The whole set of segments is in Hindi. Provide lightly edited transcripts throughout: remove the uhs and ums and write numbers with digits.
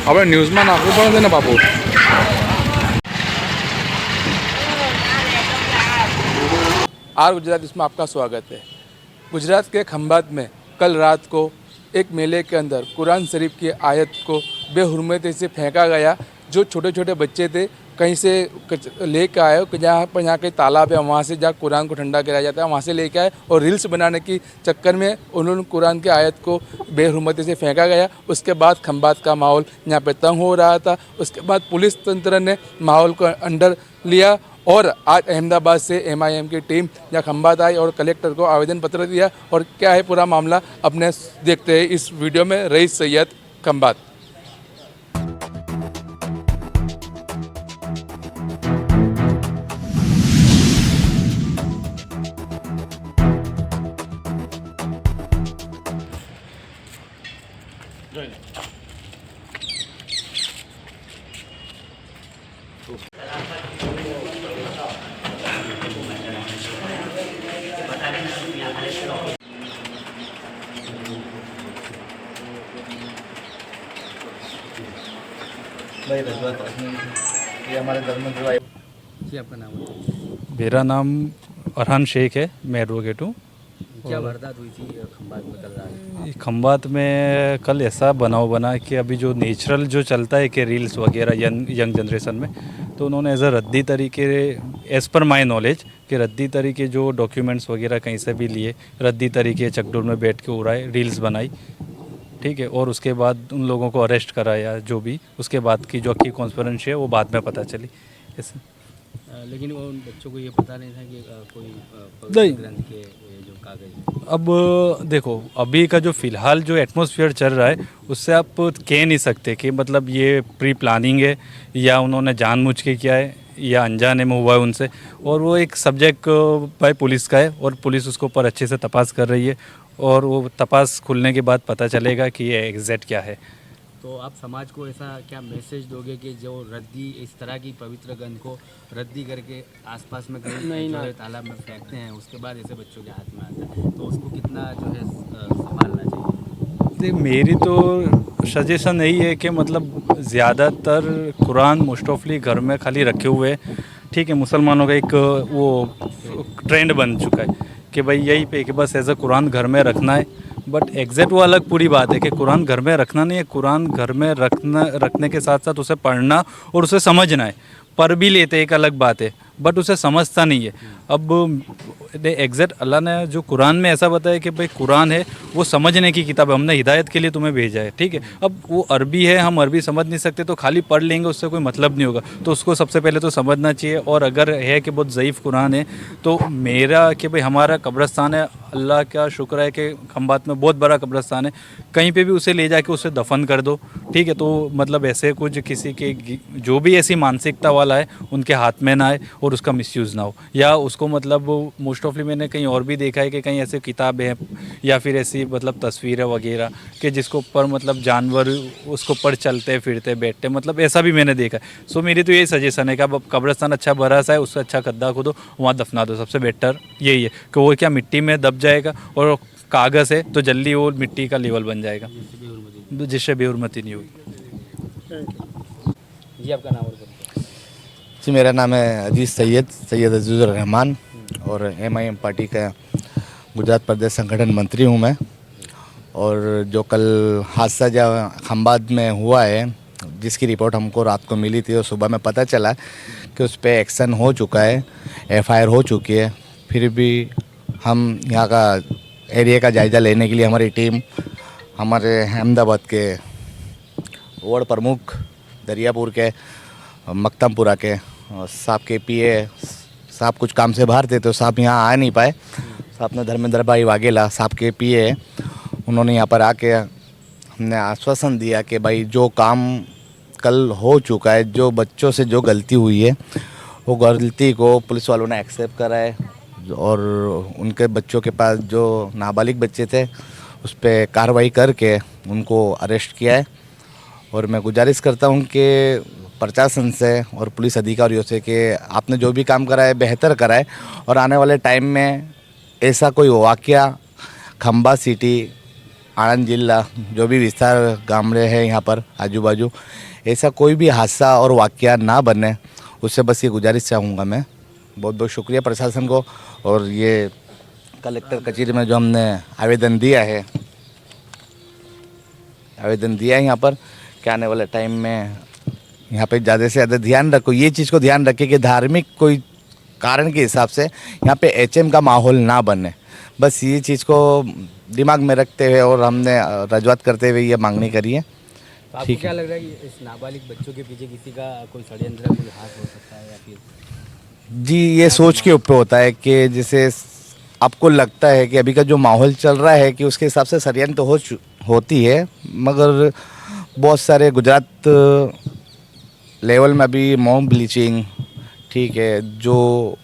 આપણે ન્યૂઝમાં નાખવું પડે છે ને બાપુ। आर गुजरात इसमें आपका स्वागत है। गुजरात के खंभात में कल रात को एक मेले के अंदर कुरान शरीफ की आयत को बेहुरमती से फेंका गया। जो छोटे छोटे बच्चे थे कहीं से लेके आए, जहाँ पर यहाँ के तालाब है वहाँ से जहाँ कुरान को ठंडा कराया जाता है वहाँ से लेके आए और रील्स बनाने की चक्कर में उन्होंने कुरान की आयत को बेहुरमती से फेंका गया। उसके बाद खंभात का माहौल यहाँ पे तंग हो रहा था। उसके बाद पुलिस तंत्र ने माहौल को अंडर लिया और आज अहमदाबाद से MIM की टीम यहाँ खंभात आई और कलेक्टर को आवेदन पत्र दिया। और क्या है पूरा मामला अपने देखते हैं इस वीडियो में। रईस सैयद, खंभात। भाई रजवात ये हमारे धर्मेंद्र भाई जी। आपका नाम बताइए। मेरा नाम अरहान शेख है, मैं एडवोकेट हूँ। क्या वारदात हुई थी खंभात में कल रात? खंभात में कल ऐसा बनाव बना कि अभी जो नेचुरल जो चलता है कि रील्स वगैरह यंग जनरेशन में, तो उन्होंने एज अ रद्दी तरीके, एज़ पर माई नॉलेज, कि रद्दी तरीके जो डॉक्यूमेंट्स वगैरह कहीं से भी लिए, रद्दी तरीके चकडोर में बैठ के उड़ाए, रील्स बनाई, ठीक है। और उसके बाद उन लोगों को अरेस्ट कराया। जो भी उसके बाद की जो अक्की कॉन्स्पिरेंसी है वो बाद में पता चली ऐसे। लेकिन वो उन बच्चों को ये पता नहीं था कि कोई पवित्र ग्रंथ के जो कागज। अब देखो, अभी का जो फ़िलहाल जो एटमॉस्फेयर चल रहा है उससे आप कह नहीं सकते कि मतलब ये प्री प्लानिंग है या उन्होंने जानबूझ के किया है या अनजाने में हुआ है उनसे। और वो एक सब्जेक्ट भाई पुलिस का है और पुलिस उसके ऊपर अच्छे से तपास कर रही है और वो तपास खुलने के बाद पता चलेगा कि ये एग्जैक्ट क्या है। तो आप समाज को ऐसा क्या मैसेज दोगे कि जो रद्दी इस तरह की पवित्र ग्रंथ को रद्दी करके आसपास में कहीं जो है तालाब में फेंकते हैं, उसके बाद ऐसे बच्चों के हाथ में आता है, तो उसको कितना जो है संभालना चाहिए? मेरी तो सजेशन यही है कि मतलब ज़्यादातर कुरान मोस्ट ऑफली घर में खाली रखे हुए हैं, ठीक है। मुसलमानों का एक वो ट्रेंड बन चुका है कि भाई यही पे कि बस एज अ कुरान घर में रखना है। बट एग्जैक्ट वो अलग पूरी बात है कि कुरान घर में रखना नहीं है। कुरान घर में रखने के साथ साथ उसे पढ़ना और उसे समझना है। पढ़ भी लेते एक अलग बात है, बट उसे समझता नहीं है। अब एग्जैक्ट अल्लाह ने जो कुरान में ऐसा बताया कि भाई कुरान है वो समझने की किताब है, हमने हिदायत के लिए तुम्हें भेजा है, ठीक है। अब वो अरबी है, हम अरबी समझ नहीं सकते तो खाली पढ़ लेंगे उससे कोई मतलब नहीं होगा। तो उसको सबसे पहले तो समझना चाहिए। और अगर है कि बहुत ज़ईफ़ कुरान है तो मेरा कि भाई हमारा कब्रस्तान है, अल्लाह का शुक्र है कि खंभात में बहुत बड़ा कब्रस्तान है, कहीं पे भी उसे ले जाके उसे दफन कर दो, ठीक है। तो मतलब ऐसे कुछ किसी के जो भी ऐसी मानसिकता वाला है उनके हाथ में ना आए और उसका मिसयूज़ ना हो। या उसको मतलब मोस्ट ऑफली मैंने कहीं और भी देखा है कि कहीं ऐसे किताबें हैं या फिर ऐसी मतलब तस्वीरें वगैरह कि जिसको ऊपर मतलब जानवर उसको ऊपर चलते फिरते बैठते, मतलब ऐसा भी मैंने देखा है। सो मेरी तो यही सजेशन है कि अब कब्रस्तान अच्छा बड़ा सा है, उससे अच्छा गड्ढा खोदो, वहाँ दफना दो। सबसे बेटर यही है कि वो क्या मिट्टी में दब जाएगा और कागज़ है तो जल्दी वो मिट्टी का लेवल बन जाएगा, जिससे बेहुरमती नहीं होगी। जी। आपका नाम और बताइए। जी मेरा नाम है अजीज़ सैयद अजीज़ुर रहमान और MIM पार्टी का गुजरात प्रदेश संगठन मंत्री हूँ मैं। और जो कल हादसा जो खंभात में हुआ है, जिसकी रिपोर्ट हमको रात को मिली थी और सुबह में पता चला कि उस पर एक्शन हो चुका है, FIR हो चुकी है। फिर भी हम यहाँ का एरिया का जायज़ा लेने के लिए हमारी टीम हमारे अहमदाबाद के वार्ड प्रमुख दरियापुर के मक्तमपुरा के साहब के PA साहब कुछ काम से बाहर थे तो साहब यहाँ आ नहीं पाए। साहब ने धर्मेंद्र भाई वाघेला साहब के PA उन्होंने यहाँ पर आके हमने आश्वासन दिया कि भाई जो काम कल हो चुका है, जो बच्चों से जो गलती हुई है वो गलती को पुलिस वालों ने एक्सेप्ट करा है और उनके बच्चों के पास जो नाबालिग बच्चे थे उस पर कार्रवाई करके उनको अरेस्ट किया है। और मैं गुजारिश करता हूँ कि प्रशासन से और पुलिस अधिकारियों से कि आपने जो भी काम करा है बेहतर करा है और आने वाले टाइम में ऐसा कोई वाक़या खंभात सिटी आनंद जिला जो भी विस्तार गामड़े हैं यहाँ पर आजू बाजू, ऐसा कोई भी हादसा और वाकया ना बने, उससे बस ये गुजारिश चाहूँगा मैं। बहुत बहुत शुक्रिया प्रशासन को। और ये कलेक्टर कचहरी में जो हमने आवेदन दिया है यहाँ पर कि आने वाले टाइम में यहाँ पे ज़्यादा से ज़्यादा ध्यान रखो, ये चीज़ को ध्यान रखें कि धार्मिक कोई कारण के हिसाब से यहाँ पे एचएम का माहौल ना बने। बस ये चीज़ को दिमाग में रखते हुए और हमने रजूआत करते हुए ये मांगनी करी है। तो आपको ठीक क्या है लग रहा है कि इस नाबालिग बच्चों के पीछे किसी का कोई षड्यंत्र, कोई हाथ हो सकता है या फिर? जी, ये सोच के ऊपर होता है कि जैसे आपको लगता है कि अभी का जो माहौल चल रहा है कि उसके हिसाब से षड्यंत्र तो होती है, मगर बहुत सारे गुजरात लेवल में अभी मॉब ब्लीचिंग, ठीक है, जो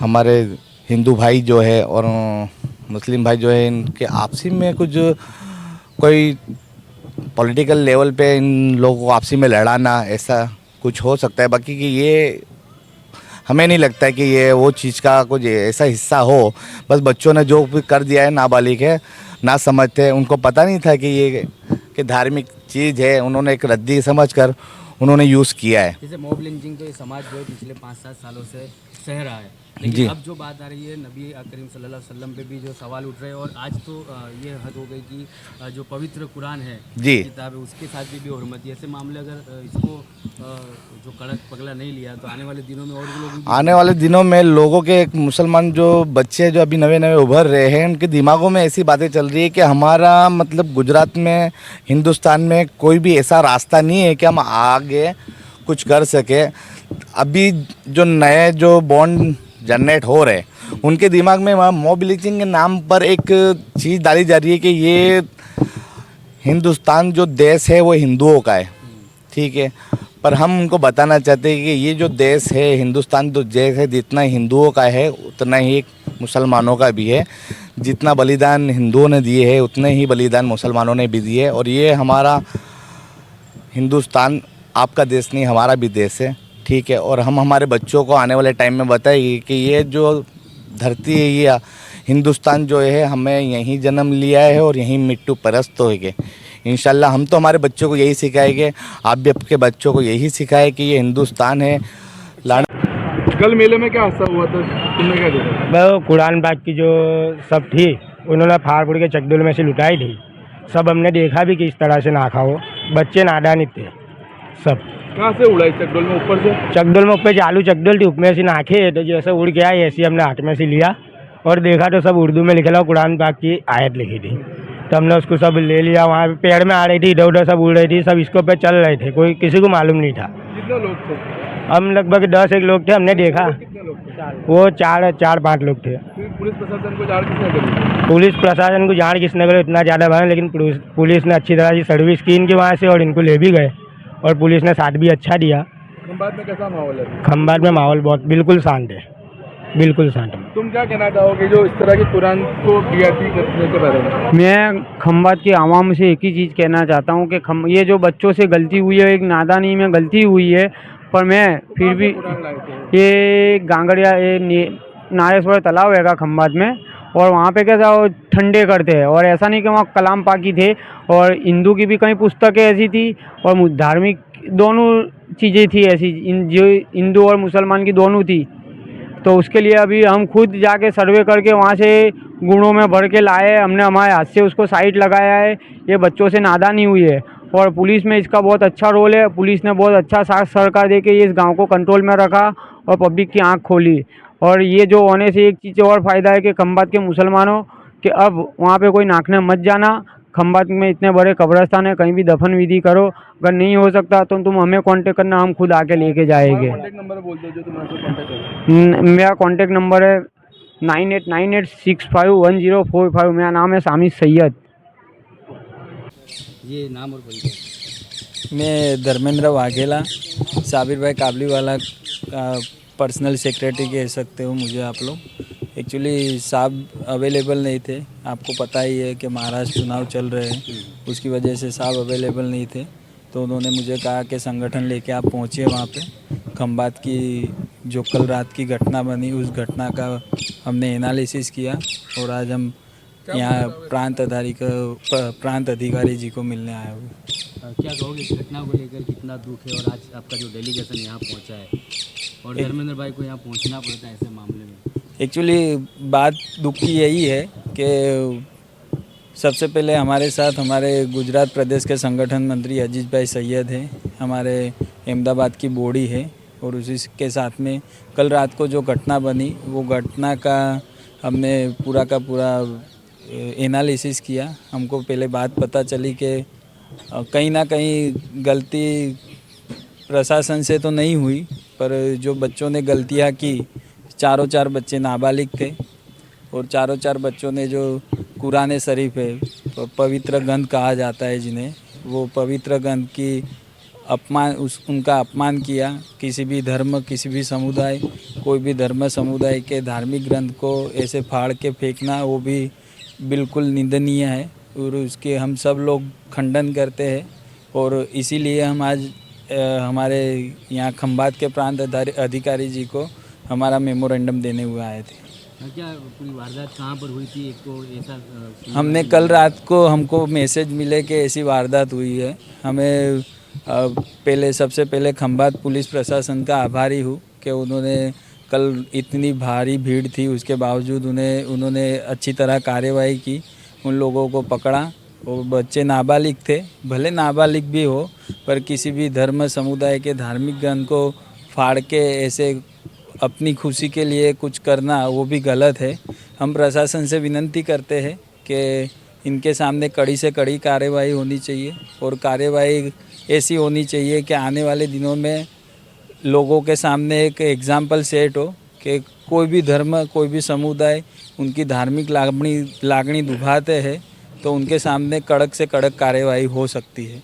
हमारे हिंदू भाई जो है और मुस्लिम भाई जो है, इनके आपसी में कुछ कोई पॉलिटिकल लेवल पे इन लोगों को आपसी में लड़ाना, ऐसा कुछ हो सकता है। बाकी कि ये हमें नहीं लगता है कि ये वो चीज़ का कुछ ऐसा हिस्सा हो। बस बच्चों ने जो भी कर दिया है, नाबालिग है, ना समझते, उनको पता नहीं था कि ये कि धार्मिक चीज़ है, उन्होंने एक रद्दी समझकर उन्होंने यूज़ किया है। जैसे मॉब लिंचिंग तो ये समाज जो है पिछले 5-7 सालों से सह रहा है, लेकिन जी। अब जो बात आ रही है नबी करीम सल्लल्लाहु अलैहि वसल्लम पे भी जो सवाल उठ रहे हैं, और आज तो ये हद हो गई कि जो पवित्र कुरान है, जी। किताब है, उसके साथ भी हुर्मत। ऐसे मामले अगर इसको जो कड़क पगला नहीं लिया तो आने वाले दिनों में और भी लोग आने वाले दिनों में लोगों के, एक मुसलमान जो बच्चे जो अभी नए नए उभर रहे हैं, उनके दिमागों में ऐसी बातें चल रही है कि हमारा मतलब गुजरात में, हिंदुस्तान में कोई भी ऐसा रास्ता नहीं है कि हम आगे कुछ कर सके। अभी जो नए जो बॉन्ड जनरेट हो रहे हैं, उनके दिमाग में मॉब लिंचिंग के नाम पर एक चीज़ डाली जा रही है कि ये हिंदुस्तान जो देश है वो हिंदुओं का है, ठीक है। पर हम उनको बताना चाहते हैं कि ये जो देश है, हिंदुस्तान जो देश है, जितना हिंदुओं का है उतना ही मुसलमानों का भी है। जितना बलिदान हिंदुओं ने दिए है, उतने ही बलिदान मुसलमानों ने भी दिए। और ये हमारा हिंदुस्तान आपका देश नहीं, हमारा भी देश है, ठीक है। और हम हमारे बच्चों को आने वाले टाइम में बताएंगे कि ये जो धरती है, ये हिंदुस्तान जो है, हमें यहीं जन्म लिया है और यहीं मिट्टू परस्त होएंगे इंशाल्लाह। हम तो हमारे बच्चों को यही सिखाएंगे, आप भी आपके बच्चों को यही सिखाए कि ये हिंदुस्तान है। कल मेले में क्या हादसा हुआ था, तुमने क्या देखा? वो कुरान पाक की जो सब थी, उन्होंने फाड़ फूड़ के चकदुल में से लुटाई थी। सब हमने देखा भी कि इस तरह से ना खाओ, बच्चे नादानी थे सब। कहाँ से उड़ाई? चकडोल में ऊपर से? चकदुल में ऊपर चालू चकदुल थी, ऊपर से नाखे तो जैसे उड़ के आए ऐसे हमने हाथ में से लिया और देखा तो सब उर्दू में लिखा, कुरान पाक की आयत लिखी थी। तो हमने उसको सब ले लिया। वहाँ पे पेड़ में आ रही थी, इधर उधर सब उड़ रही थी, सब इसको पे चल रहे थे, कोई किसी को मालूम नहीं था। कितने लोग थे? हम लगभग 10 लोग थे, हमने देखा। कितने लोग थे? वो 4-5 लोग थे। फिर पुलिस प्रशासन को जान किसने करी? पुलिस प्रशासन को जान किसने करे इतना ज़्यादा भरा, लेकिन पुलिस ने अच्छी तरह से सर्विस की इनके वहाँ से और इनको ले भी गए और पुलिस ने साथ भी अच्छा दिया। खंबात में कैसा माहौल है? खंबात में माहौल बहुत बिल्कुल शांत है, बिल्कुल शांत है। तुम क्या कहना चाहोगे जो इस तरह की कुरान को वीआईपी करने के बारे में? मैं खंबात के आवाम से एक ही चीज़ कहना चाहता हूँ कि ये जो बच्चों से गलती हुई है, एक नादानी में गलती हुई है, पर मैं फिर भी कुरान लाए थे? ये गांगड़िया नारेश्वर तालाब हैगा खंबात में, और वहाँ पे कैसा वो ठंडे करते हैं, और ऐसा नहीं कि वहाँ कलाम पाकी थे, और हिंदू की भी कई पुस्तकें ऐसी थी और धार्मिक दोनों चीज़ें थी ऐसी, जो हिंदू और मुसलमान की दोनों थी। तो उसके लिए अभी हम खुद जाके सर्वे करके वहाँ से गुणों में भर के लाए, हमने हमारे हाथ से उसको साइट लगाया है। ये बच्चों से नादानी हुई है और पुलिस में इसका बहुत अच्छा रोल है। पुलिस ने बहुत अच्छा साथ सरकार दे के ये इस गांव को कंट्रोल में रखा और पब्लिक की आंख खोली। और ये जो होने से एक चीज़ और फ़ायदा है कि खंबात के मुसलमानों कि अब वहाँ पे कोई नाकने मत जाना। खंबात में इतने बड़े कब्रस्तान है, कहीं भी दफन विधि करो, अगर नहीं हो सकता तो तुम हमें कांटेक्ट करना, हम खुद आके लेके जाएंगे। कॉन्टैक्ट नंबर बोल दो जो तुम्हारे कांटेक्ट करें। मेरा कांटेक्ट नंबर है 9898651045। मेरा नाम है सामिद सैयद। ये नाम और परिचय। मैं धर्मेंद्र वाघेला, साबिर भाई काबली वाला का पर्सनल सेक्रेटरी कह सकते हो मुझे आप लोग। एक्चुअली साहब अवेलेबल नहीं थे, आपको पता ही है कि महाराष्ट्र चुनाव चल रहे हैं, उसकी वजह से साहब अवेलेबल नहीं थे। तो उन्होंने मुझे कहा कि संगठन लेके आप पहुँचे वहाँ पे। खंबात की जो कल रात की घटना बनी, उस घटना का हमने एनालिसिस किया और आज हम यहाँ प्रांत अधिकारी जी को मिलने आया हूँ। क्या कहोगे इस घटना को लेकर, कितना दुख है और आज आपका जो डेलीगेशन यहाँ पहुँचा है और धर्मेंद्र भाई को यहाँ पहुँचना पड़ता है ऐसे मामले में? एक्चुअली बात दुख की यही है कि सबसे पहले हमारे साथ हमारे गुजरात प्रदेश के संगठन मंत्री अजीज भाई सैयद हैं, हमारे अहमदाबाद की बॉडी है, और उसी के साथ में कल रात को जो घटना बनी वो घटना का हमने पूरा का पूरा एनालिसिस किया। हमको पहले बात पता चली कि कहीं ना कहीं गलती प्रशासन से तो नहीं हुई, पर जो बच्चों ने गलतियां की, चारों चार बच्चे नाबालिग थे और चारों चार बच्चों ने जो कुरान शरीफ है, पवित्र ग्रंथ कहा जाता है जिन्हें, वो पवित्र ग्रंथ की उनका अपमान किया। किसी भी धर्म, किसी भी समुदाय, कोई भी धर्म समुदाय के धार्मिक ग्रंथ को ऐसे फाड़ के फेंकना वो भी बिल्कुल निंदनीय है और उसके हम सब लोग खंडन करते हैं। और इसीलिए हम आज हमारे यहाँ खंभात के प्रांत अधिकारी जी को हमारा मेमोरेंडम देने हुए आए थे। क्या पूरी वारदात कहाँ पर हुई थी? एक तो ऐसा हमने कल रात को हमको मैसेज मिले कि ऐसी वारदात हुई है। हमें सबसे पहले खंभात पुलिस प्रशासन का आभारी हूँ कि उन्होंने कल इतनी भारी भीड़ थी उसके बावजूद उन्होंने अच्छी तरह कार्यवाही की, उन लोगों को पकड़ा। वो बच्चे नाबालिग थे, भले नाबालिग भी हो, पर किसी भी धर्म समुदाय के धार्मिक ग्रंथ को फाड़ के ऐसे अपनी खुशी के लिए कुछ करना वो भी गलत है। हम प्रशासन से विनती करते हैं कि इनके सामने कड़ी से कड़ी कार्रवाई होनी चाहिए और कार्रवाई ऐसी होनी चाहिए कि आने वाले दिनों में लोगों के सामने एक एग्जाम्पल सेट हो कि कोई भी धर्म, कोई भी समुदाय उनकी धार्मिक लागणी दुभाते हैं तो उनके सामने कड़क से कड़क कार्रवाई हो सकती है।